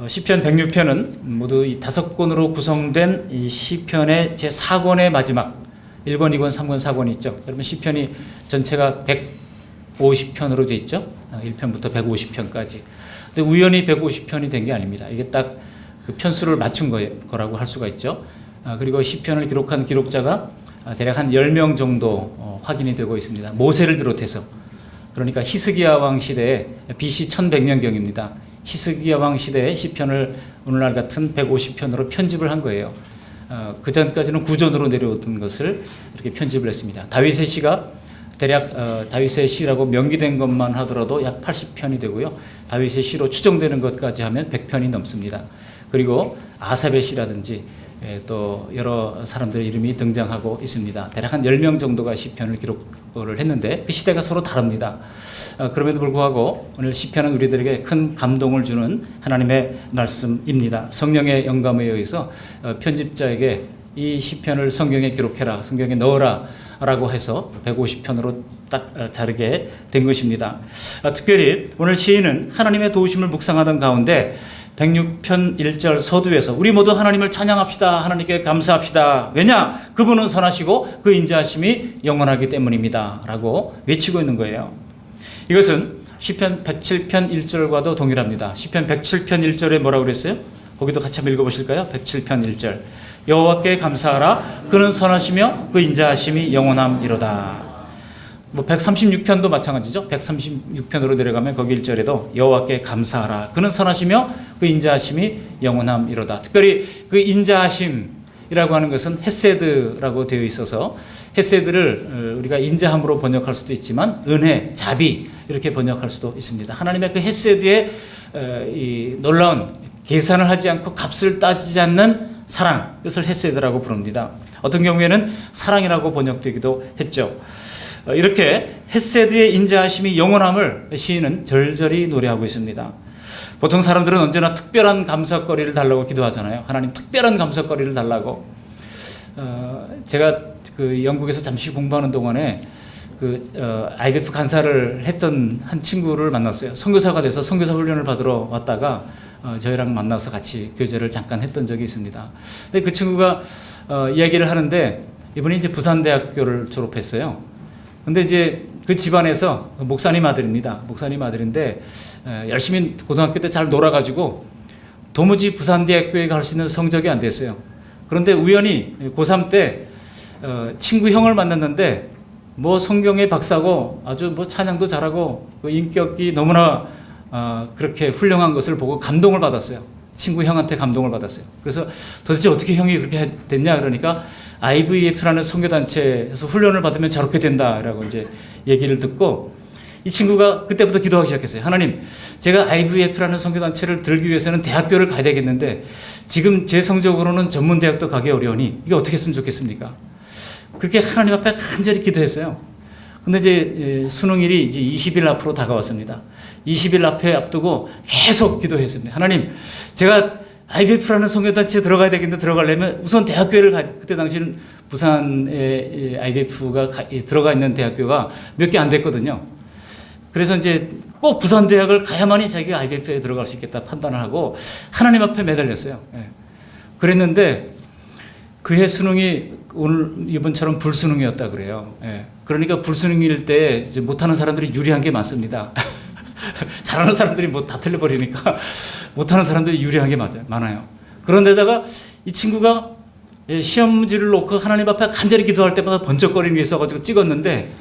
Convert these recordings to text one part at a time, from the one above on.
시편 106편은 모두 이 5권으로 구성된 이 시편의 제4권의 마지막 1권, 2권, 3권, 4권이 있죠. 여러분 시편이 전체가 150편으로 되어 있죠. 1편부터 150편까지. 근데 우연히 150편이 된 게 아닙니다. 이게 딱 그 편수를 맞춘 거라고 할 수가 있죠. 그리고 시편을 기록한 기록자가 대략 한 10명 정도 확인이 되고 있습니다. 모세를 비롯해서. 그러니까 히스기야 왕 시대에 BC 1100년경입니다. 히스기야 왕 시대의 시편을 오늘날 같은 150편으로 편집을 한 거예요. 그 전까지는 구전으로 내려오던 것을 이렇게 편집을 했습니다. 다윗의 시가 대략 다윗의 시라고 명기된 것만 하더라도 약 80편이 되고요. 다윗의 시로 추정되는 것까지 하면 100편이 넘습니다. 그리고 아삽의 시라든지 또 여러 사람들의 이름이 등장하고 있습니다. 대략 한 10명 정도가 시편을 기록을 했는데 그 시대가 서로 다릅니다. 그럼에도 불구하고 오늘 시편은 우리들에게 큰 감동을 주는 하나님의 말씀입니다. 성령의 영감에 의해서 편집자에게 이 시편을 성경에 기록해라, 성경에 넣어라 라고 해서 150편으로 딱 자르게 된 것입니다. 특별히 오늘 시인은 하나님의 도우심을 묵상하던 가운데 106편 1절 서두에서 우리 모두 하나님을 찬양합시다. 하나님께 감사합시다. 왜냐? 그분은 선하시고 그 인자하심이 영원하기 때문입니다. 라고 외치고 있는 거예요. 이것은 시편 107편 1절과도 동일합니다. 시편 107편 1절에 뭐라고 그랬어요? 거기도 같이 한번 읽어보실까요? 107편 1절. 여호와께 감사하라. 그는 선하시며 그 인자하심이 영원함이로다. 136편도 마찬가지죠. 136편으로 내려가면 거기 1절에도 여호와께 감사하라. 그는 선하시며 그 인자하심이 영원함이로다. 특별히 그 인자하심이라고 하는 것은 헤세드라고 되어 있어서 헤세드를 우리가 인자함으로 번역할 수도 있지만 은혜, 자비 이렇게 번역할 수도 있습니다. 하나님의 그 헤세드의 이 놀라운 계산을 하지 않고 값을 따지지 않는 사랑, 그것을 헤세드라고 부릅니다. 어떤 경우에는 사랑이라고 번역되기도 했죠. 이렇게 헤세드의 인자하심이 영원함을 시인은 절절히 노래하고 있습니다. 보통 사람들은 언제나 특별한 감사거리를 달라고 기도하잖아요. 하나님 특별한 감사거리를 달라고. 제가 그 영국에서 잠시 공부하는 동안에 IBF 간사를 했던 한 친구를 만났어요. 선교사가 돼서 선교사 훈련을 받으러 왔다가 저희랑 만나서 같이 교제를 잠깐 했던 적이 있습니다. 근데 그 친구가 이야기를 하는데 이분이 이제 부산대학교를 졸업했어요. 근데 이제 그 집안에서 목사님 아들입니다. 목사님 아들인데 열심히 고등학교 때 잘 놀아가지고 도무지 부산대학교에 갈 수 있는 성적이 안 됐어요. 그런데 우연히 고3 때 친구 형을 만났는데 뭐 성경의 박사고 아주 뭐 찬양도 잘하고 인격이 너무나 그렇게 훌륭한 것을 보고 감동을 받았어요. 친구 형한테 감동을 받았어요. 그래서 도대체 어떻게 형이 그렇게 됐냐 그러니까 IVF라는 선교단체에서 훈련을 받으면 저렇게 된다라고 이제 얘기를 듣고 이 친구가 그때부터 기도하기 시작했어요. 하나님, 제가 IVF라는 선교단체를 들기 위해서는 대학교를 가야 되겠는데 지금 제 성적으로는 전문대학도 가기 어려우니 이게 어떻게 했으면 좋겠습니까? 그렇게 하나님 앞에 간절히 기도했어요. 근데 이제 수능일이 이제 20일 앞으로 다가왔습니다. 20일 앞에 앞두고 계속 기도했습니다. 하나님, 제가 IBF라는 선교단체에 들어가야 되겠는데 들어가려면 우선 대학교를 그때 당시는 부산에 IBF가 들어가 있는 대학교가 몇 개 안 됐거든요. 그래서 이제 꼭 부산대학을 가야만이 자기가 IBF에 들어갈 수 있겠다 판단을 하고 하나님 앞에 매달렸어요. 그랬는데 그해 수능이 오늘 이번처럼 불수능이었다 그래요. 그러니까 불수능일 때 이제 못하는 사람들이 유리한 게 많습니다. 잘하는 사람들이 뭐 다 틀려버리니까 못하는 사람들이 유리한 게 많아요. 그런데다가 이 친구가 시험지를 놓고 하나님 앞에 간절히 기도할 때마다 번쩍거리는 게 있어가지고 찍었는데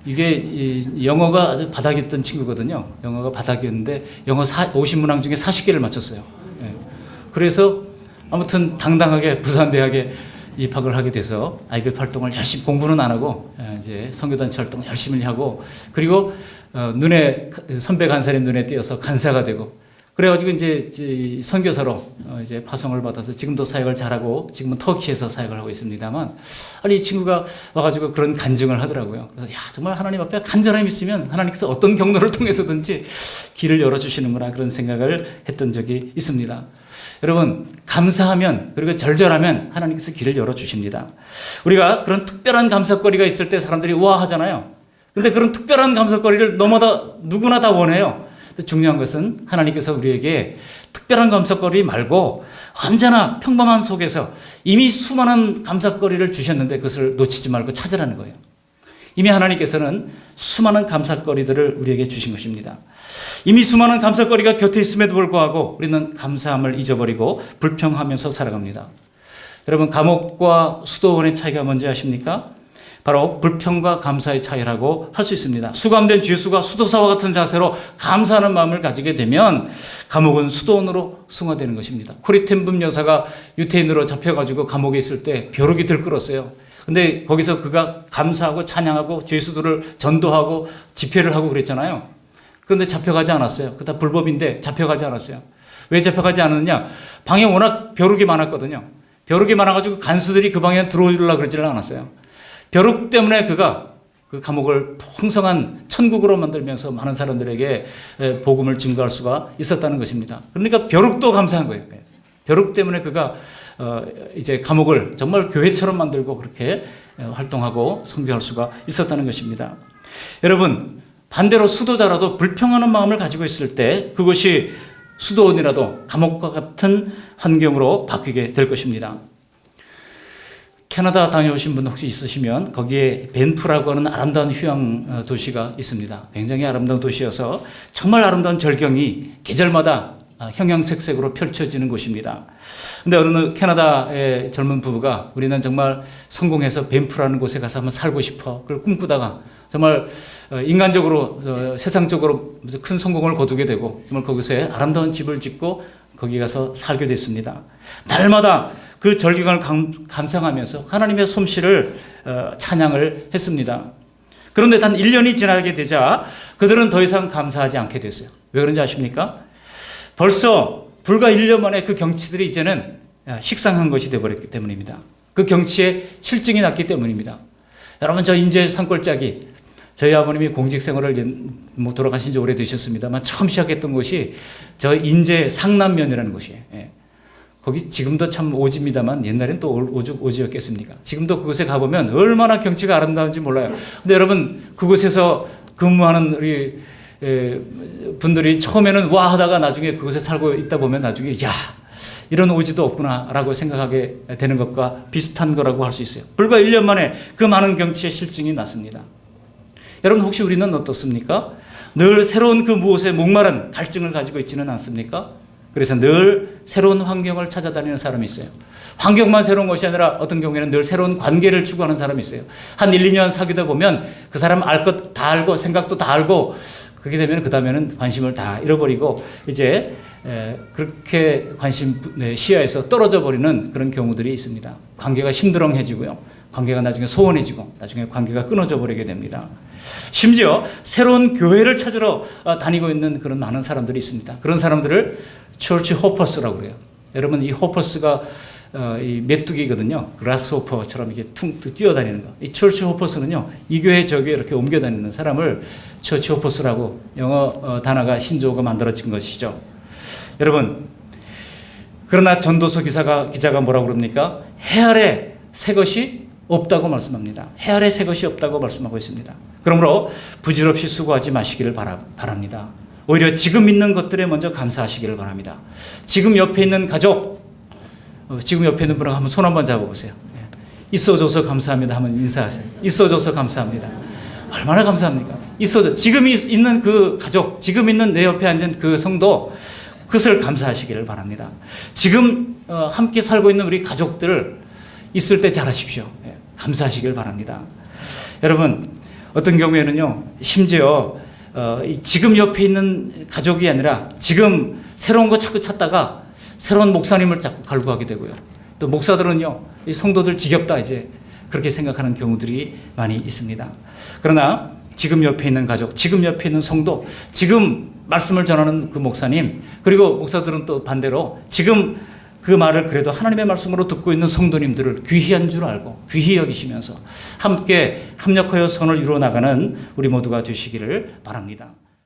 이게 영어가 아주 바닥이었던 친구거든요. 영어가 바닥이었는데 영어 50문항 중에 40개를 맞췄어요. 그래서 아무튼 당당하게 부산대학에 입학을 하게 돼서 IBF 활동을 열심히 공부는 안 하고 이제 선교단체 활동을 열심히 하고 그리고 선배 간사님 눈에 띄어서 간사가 되고 그래가지고 이제 선교사로 이제 파송을 받아서 지금도 사역을 잘하고 지금은 터키에서 사역을 하고 있습니다만 아니 이 친구가 와가지고 그런 간증을 하더라고요. 그래서 야 정말 하나님 앞에 간절함이 있으면 하나님께서 어떤 경로를 통해서든지 길을 열어주시는구나 그런 생각을 했던 적이 있습니다. 여러분 감사하면 그리고 절절하면 하나님께서 길을 열어주십니다. 우리가 그런 특별한 감사거리가 있을 때 사람들이 와 하잖아요. 근데 그런 특별한 감사거리를 누구나 다 원해요. 중요한 것은 하나님께서 우리에게 특별한 감사거리 말고 언제나 평범한 속에서 이미 수많은 감사거리를 주셨는데 그것을 놓치지 말고 찾으라는 거예요. 이미 하나님께서는 수많은 감사거리들을 우리에게 주신 것입니다. 이미 수많은 감사거리가 곁에 있음에도 불구하고 우리는 감사함을 잊어버리고 불평하면서 살아갑니다. 여러분, 감옥과 수도원의 차이가 뭔지 아십니까? 바로 불평과 감사의 차이라고 할 수 있습니다. 수감된 죄수가 수도사와 같은 자세로 감사하는 마음을 가지게 되면 감옥은 수도원으로 승화되는 것입니다. 코리텐붐 여사가 유태인으로 잡혀가지고 감옥에 있을 때 벼룩이 들끓었어요. 근데 거기서 그가 감사하고 찬양하고 죄수들을 전도하고 집회를 하고 그랬잖아요. 그런데 잡혀가지 않았어요. 그다 불법인데 잡혀가지 않았어요. 왜 잡혀가지 않았느냐? 방에 워낙 벼룩이 많았거든요. 벼룩이 많아가지고 간수들이 그 방에 들어오려고 그러지를 않았어요. 벼룩 때문에 그가 그 감옥을 풍성한 천국으로 만들면서 많은 사람들에게 복음을 증거할 수가 있었다는 것입니다. 그러니까 벼룩도 감사한 거예요. 벼룩 때문에 그가 이제 감옥을 정말 교회처럼 만들고 그렇게 활동하고 선교할 수가 있었다는 것입니다. 여러분, 반대로 수도자라도 불평하는 마음을 가지고 있을 때 그것이 수도원이라도 감옥과 같은 환경으로 바뀌게 될 것입니다. 캐나다 다녀오신 분 혹시 있으시면 거기에 밴프라고 하는 아름다운 휴양 도시가 있습니다. 굉장히 아름다운 도시여서 정말 아름다운 절경이 계절마다 형형색색으로 펼쳐지는 곳입니다. 근데 어느 캐나다의 젊은 부부가 우리는 정말 성공해서 밴프라는 곳에 가서 한번 살고 싶어 그걸 꿈꾸다가 정말 인간적으로 세상적으로 큰 성공을 거두게 되고 정말 거기서 아름다운 집을 짓고 거기 가서 살게 됐습니다. 날마다 그 절경을 감상하면서 하나님의 솜씨를 찬양을 했습니다. 그런데 단 1년이 지나게 되자 그들은 더 이상 감사하지 않게 됐어요. 왜 그런지 아십니까? 벌써 불과 1년 만에 그 경치들이 이제는 식상한 것이 되어버렸기 때문입니다. 그 경치에 실증이 났기 때문입니다. 여러분, 저 인제 산골짜기, 저희 아버님이 공직 생활을 돌아가신 지 오래되셨습니다만 처음 시작했던 곳이 저 인제 상남면이라는 곳이에요. 거기 지금도 참 오지입니다만 옛날엔 또 오지였겠습니까? 지금도 그곳에 가보면 얼마나 경치가 아름다운지 몰라요. 근데 여러분, 그곳에서 근무하는 우리 분들이 처음에는 와 하다가 나중에 그곳에 살고 있다 보면 나중에 야, 이런 오지도 없구나 라고 생각하게 되는 것과 비슷한 거라고 할 수 있어요. 불과 1년 만에 그 많은 경치의 실증이 났습니다. 여러분, 혹시 우리는 어떻습니까? 늘 새로운 그 무엇에 목마른 갈증을 가지고 있지는 않습니까? 그래서 늘 새로운 환경을 찾아다니는 사람이 있어요. 환경만 새로운 것이 아니라 어떤 경우에는 늘 새로운 관계를 추구하는 사람이 있어요. 한 1, 2년 사귀다 보면 그 사람 알 것 다 알고 생각도 다 알고 그렇게 되면 그 다음에는 관심을 다 잃어버리고 이제 그렇게 관심 시야에서 떨어져 버리는 그런 경우들이 있습니다. 관계가 심드렁해지고요. 관계가 나중에 소원해지고 나중에 관계가 끊어져 버리게 됩니다. 심지어 새로운 교회를 찾으러 다니고 있는 그런 많은 사람들이 있습니다. 그런 사람들을 처치 호퍼스라고 그래요. 여러분, 이 호퍼스가 이 메뚜기거든요. 그라스호퍼처럼 이렇게 퉁 뛰어다니는 거. 이 처치 호퍼스는요, 이 교회 저 교회 이렇게 옮겨 다니는 사람을 처치 호퍼스라고 영어 단어가 신조어가 만들어진 것이죠. 여러분, 그러나 전도서 기자가 뭐라고 그럽니까? 해 아래 새 것이 없다고 말씀합니다. 해 아래 새 것이 없다고 말씀하고 있습니다. 그러므로 부질없이 수고하지 마시기를 바랍니다. 오히려 지금 있는 것들에 먼저 감사하시기를 바랍니다. 지금 옆에 있는 가족, 지금 옆에 있는 분하고 한번 손 한번 잡아보세요. 있어줘서 감사합니다 하면 인사하세요. 있어줘서 감사합니다. 얼마나 감사합니까? 지금 있는 그 가족, 지금 있는 내 옆에 앉은 그 성도, 그것을 감사하시기를 바랍니다. 지금 함께 살고 있는 우리 가족들 있을 때 잘하십시오. 감사하시길 바랍니다. 여러분, 어떤 경우에는요, 심지어 지금 옆에 있는 가족이 아니라 지금 새로운 거 자꾸 찾다가 새로운 목사님을 자꾸 갈구하게 되고요. 또 목사들은요, 이 성도들 지겹다 이제 그렇게 생각하는 경우들이 많이 있습니다. 그러나 지금 옆에 있는 가족, 지금 옆에 있는 성도, 지금 말씀을 전하는 그 목사님, 그리고 목사들은 또 반대로 지금 그 말을 그래도 하나님의 말씀으로 듣고 있는 성도님들을 귀한 줄 알고 귀히 여기시면서 함께 협력하여 선을 이루어 나가는 우리 모두가 되시기를 바랍니다.